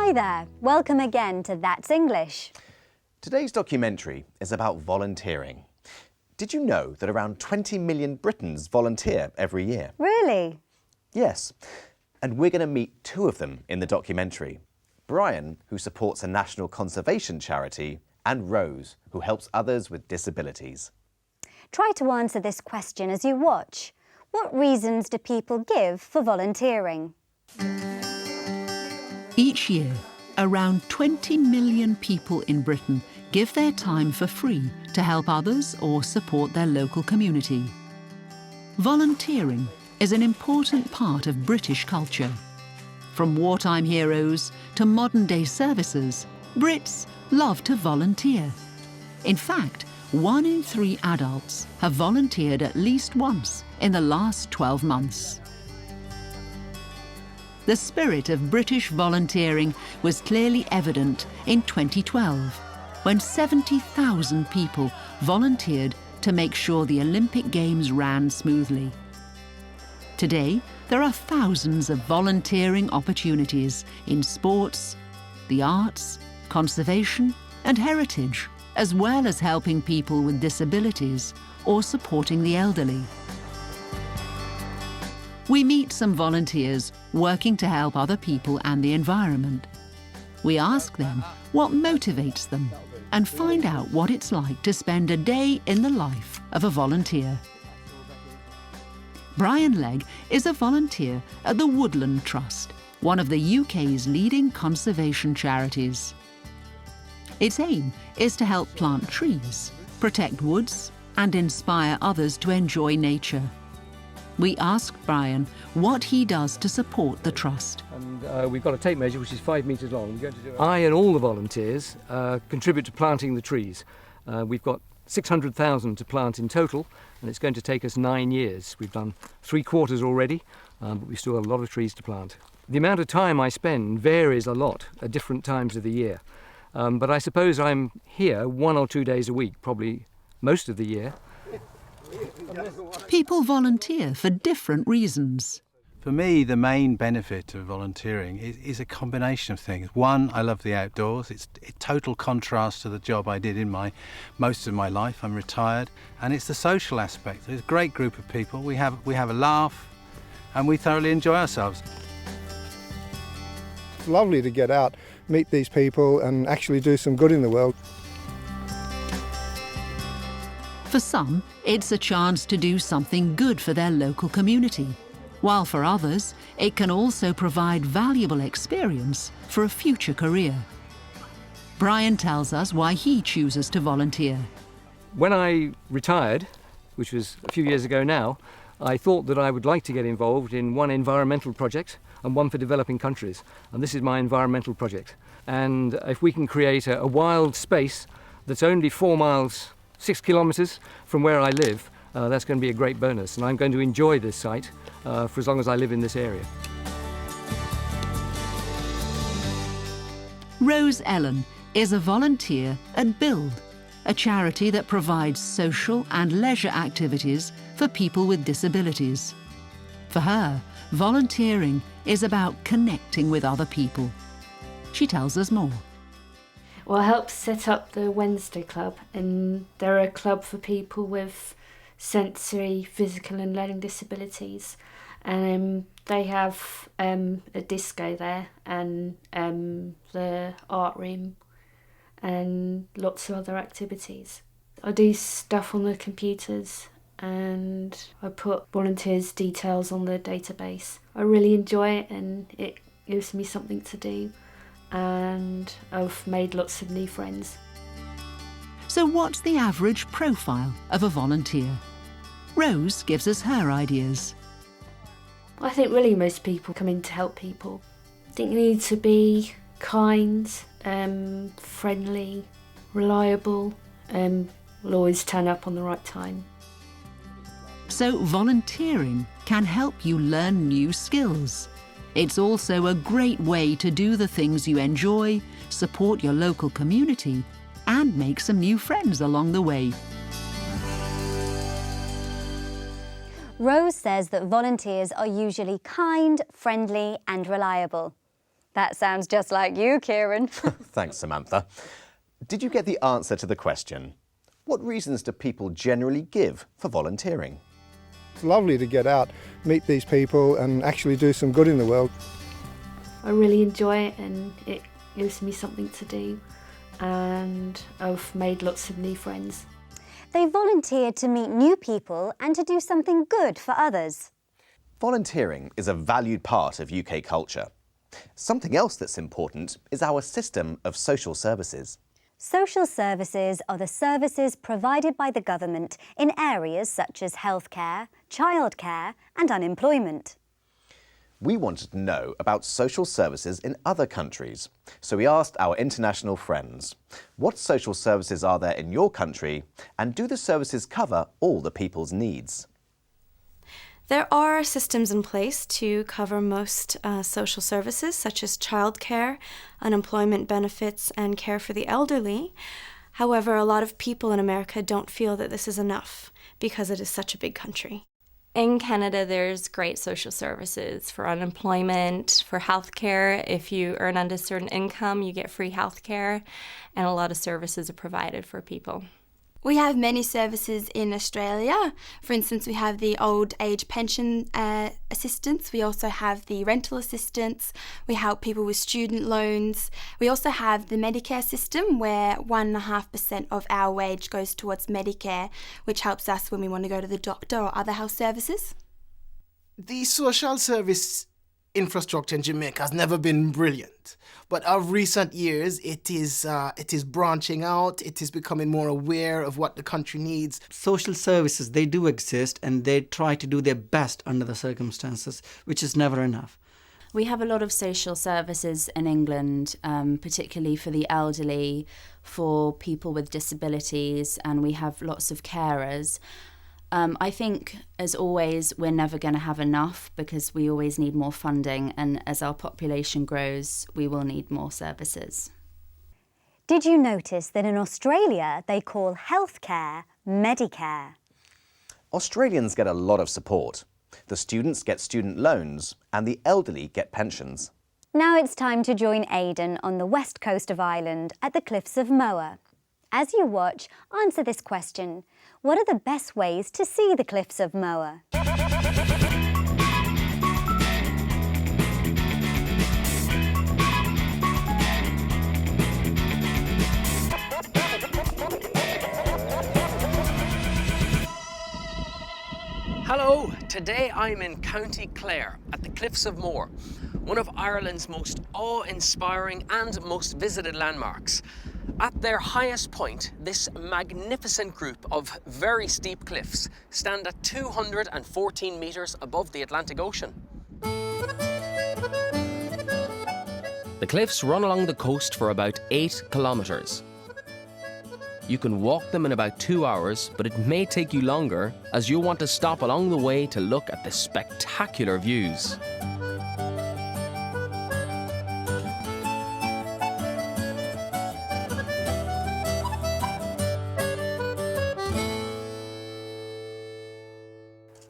Hi there, welcome again to That's English. Today's documentary is about volunteering. Did you know that around 20 million Britons volunteer every year? Really? Yes, and we're going to meet two of them in the documentary. Brian, who supports a national conservation charity, and Rose, who helps others with disabilities. Try to answer this question as you watch. What reasons do people give for volunteering? Each year, around 20 million people in Britain give their time for free to help others or support their local community. Volunteering is an important part of British culture. From wartime heroes to modern-day services, Brits love to volunteer. In fact, 1 in 3 adults have volunteered at least once in the last 12 months. The spirit of British volunteering was clearly evident in 2012, when 70,000 people volunteered to make sure the Olympic Games ran smoothly. Today, there are thousands of volunteering opportunities in sports, the arts, conservation and heritage, as well as helping people with disabilities or supporting the elderly. We meet some volunteers working to help other people and the environment. We ask them what motivates them and find out what it's like to spend a day in the life of a volunteer. Brian Legg is a volunteer at the Woodland Trust, one of the UK's leading conservation charities. Its aim is to help plant trees, protect woods, and inspire others to enjoy nature. We asked Brian what he does to support the trust. And we've got a tape measure which is 5 metres long. I and all the volunteers contribute to planting the trees. We've got 600,000 to plant in total, and it's going to take us 9 years. We've done 3/4 already, but we still have a lot of trees to plant. The amount of time I spend varies a lot at different times of the year. But I suppose I'm here 1 or 2 days a week, probably most of the year. People volunteer for different reasons. For me, the main benefit of volunteering is a combination of things. One, I love the outdoors. It's a total contrast to the job I did in most of my life. I'm retired. And it's the social aspect. There's a great group of people. We have a laugh and we thoroughly enjoy ourselves. It's lovely to get out, meet these people and actually do some good in the world. For some, it's a chance to do something good for their local community, while for others, it can also provide valuable experience for a future career. Brian tells us why he chooses to volunteer. When I retired, which was a few years ago now, I thought that I would like to get involved in one environmental project and one for developing countries. And this is my environmental project. And if we can create a wild space that's only 4 miles, 6 kilometres from where I live, that's going to be a great bonus. And I'm going to enjoy this site for as long as I live in this area. Rose Ellen is a volunteer at Build, a charity that provides social and leisure activities for people with disabilities. For her, volunteering is about connecting with other people. She tells us more. Well, I helped set up the Wednesday Club, and they're a club for people with sensory, physical and learning disabilities. And they have a disco there and the art room and lots of other activities. I do stuff on the computers and I put volunteers' details on the database. I really enjoy it and it gives me something to do, and I've made lots of new friends. So what's the average profile of a volunteer? Rose gives us her ideas. I think really most people come in to help people. I think you need to be kind, friendly, reliable, will always turn up on the right time. So volunteering can help you learn new skills. It's also a great way to do the things you enjoy, support your local community, and make some new friends along the way. Rose says that volunteers are usually kind, friendly and reliable. That sounds just like you, Kieran. Thanks, Samantha. Did you get the answer to the question? What reasons do people generally give for volunteering? It's lovely to get out, meet these people and actually do some good in the world. I really enjoy it and it gives me something to do, and I've made lots of new friends. They volunteer to meet new people and to do something good for others. Volunteering is a valued part of UK culture. Something else that's important is our system of social services. Social services are the services provided by the government in areas such as healthcare, childcare and unemployment. We wanted to know about social services in other countries, so we asked our international friends, what social services are there in your country, and do the services cover all the people's needs? There are systems in place to cover most social services, such as childcare, unemployment benefits, and care for the elderly. However, a lot of people in America don't feel that this is enough because it is such a big country. In Canada, there's great social services for unemployment, for healthcare. If you earn under a certain income, you get free healthcare, and a lot of services are provided for people. We have many services in Australia. For instance, we have the old age pension assistance. We also have the rental assistance. We help people with student loans. We also have the Medicare system where 1.5% of our wage goes towards Medicare, which helps us when we want to go to the doctor or other health services. The social service infrastructure in Jamaica has never been brilliant, but of recent years it is branching out. It is becoming more aware of what the country needs. Social services, they do exist and they try to do their best under the circumstances, which is never enough. We have a lot of social services in England, particularly for the elderly, for people with disabilities, and we have lots of carers. I think, as always, we're never going to have enough because we always need more funding, and as our population grows, we will need more services. Did you notice that in Australia they call healthcare Medicare? Australians get a lot of support. The students get student loans and the elderly get pensions. Now it's time to join Aidan on the west coast of Ireland at the Cliffs of Moher. As you watch, answer this question. What are the best ways to see the Cliffs of Moher? Hello, today I'm in County Clare at the Cliffs of Moher, one of Ireland's most awe-inspiring and most visited landmarks. At their highest point, this magnificent group of very steep cliffs stand at 214 metres above the Atlantic Ocean. The cliffs run along the coast for about 8 kilometres. You can walk them in about 2 hours, but it may take you longer as you'll want to stop along the way to look at the spectacular views.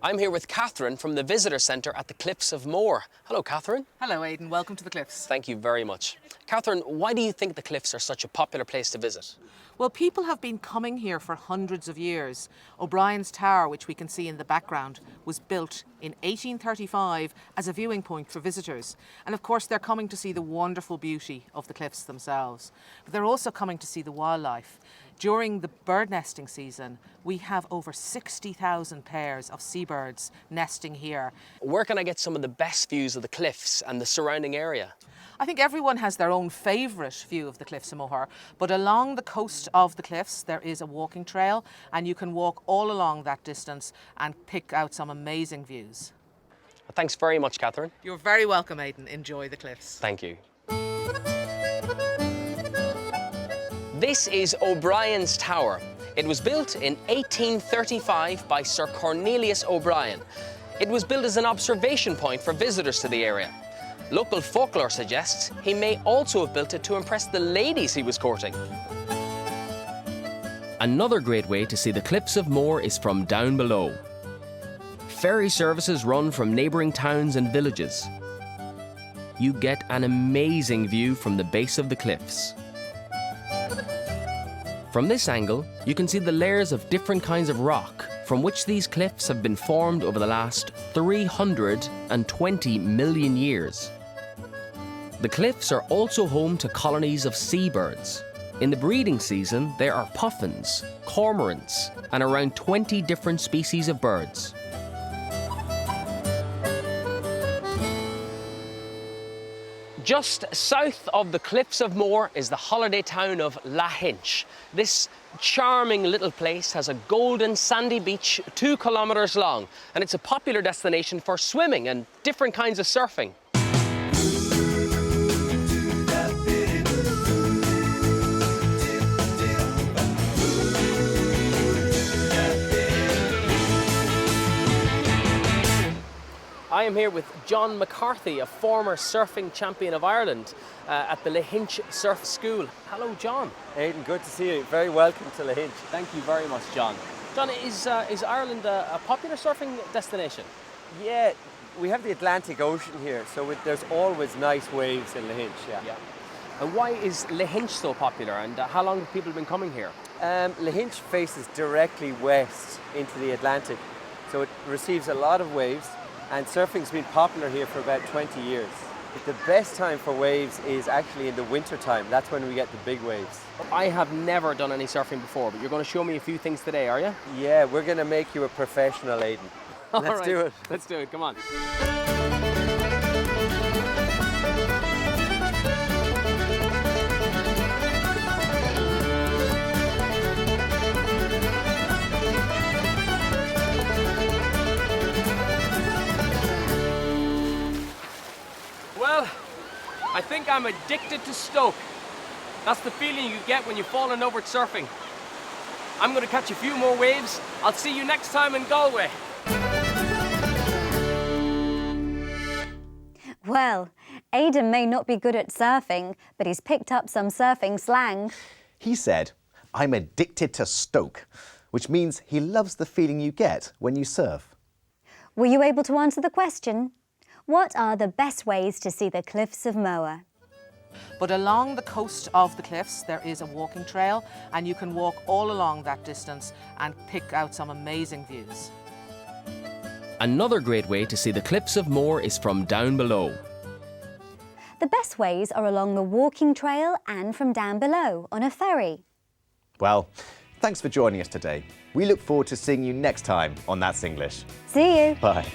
I'm here with Catherine from the Visitor Centre at the Cliffs of Moher. Hello, Catherine. Hello, Aidan. Welcome to the Cliffs. Thank you very much. Catherine, why do you think the Cliffs are such a popular place to visit? Well, people have been coming here for hundreds of years. O'Brien's Tower, which we can see in the background, was built in 1835 as a viewing point for visitors. And of course, they're coming to see the wonderful beauty of the cliffs themselves. But they're also coming to see the wildlife. During the bird nesting season, we have over 60,000 pairs of seabirds nesting here. Where can I get some of the best views of the cliffs and the surrounding area? I think everyone has their own favourite view of the Cliffs of Moher, but along the coast of the cliffs there is a walking trail and you can walk all along that distance and pick out some amazing views. Thanks very much, Catherine. You're very welcome, Aidan. Enjoy the cliffs. Thank you. This is O'Brien's Tower. It was built in 1835 by Sir Cornelius O'Brien. It was built as an observation point for visitors to the area. Local folklore suggests he may also have built it to impress the ladies he was courting. Another great way to see the Cliffs of Moher is from down below. Ferry services run from neighbouring towns and villages. you get an amazing view from the base of the cliffs. From this angle, you can see the layers of different kinds of rock from which these cliffs have been formed over the last 320 million years. The cliffs are also home to colonies of seabirds. In the breeding season, there are puffins, cormorants, and around 20 different species of birds. Just south of the Cliffs of Moher is the holiday town of Lahinch. This charming little place has a golden sandy beach 2 kilometres long, and it's a popular destination for swimming and different kinds of surfing. I am here with John McCarthy, a former surfing champion of Ireland at the Lahinch Surf School. Hello, John. Aidan, good to see you. Very welcome to Lahinch. Thank you very much, John. John, is Ireland a popular surfing destination? Yeah, we have the Atlantic Ocean here, so there's always nice waves in Lahinch, yeah. And why is Lahinch so popular, and how long have people been coming here? Lahinch faces directly west into the Atlantic, so it receives a lot of waves. And surfing's been popular here for about 20 years. The best time for waves is actually in the winter time. That's when we get the big waves. I have never done any surfing before, but you're going to show me a few things today, are you? Yeah, we're going to make you a professional, Aidan. Let's do it. Let's do it, come on. Well, I think I'm addicted to Stoke. That's the feeling you get when you fall in love with surfing. I'm going to catch a few more waves. I'll see you next time in Galway. Well, Aidan may not be good at surfing, but he's picked up some surfing slang. He said, "I'm addicted to Stoke," which means he loves the feeling you get when you surf. Were you able to answer the question? What are the best ways to see the Cliffs of Moher? But along the coast of the cliffs, there is a walking trail, and you can walk all along that distance and pick out some amazing views. Another great way to see the Cliffs of Moher is from down below. The best ways are along the walking trail and from down below on a ferry. Well, thanks for joining us today. We look forward to seeing you next time on That's English. See you. Bye.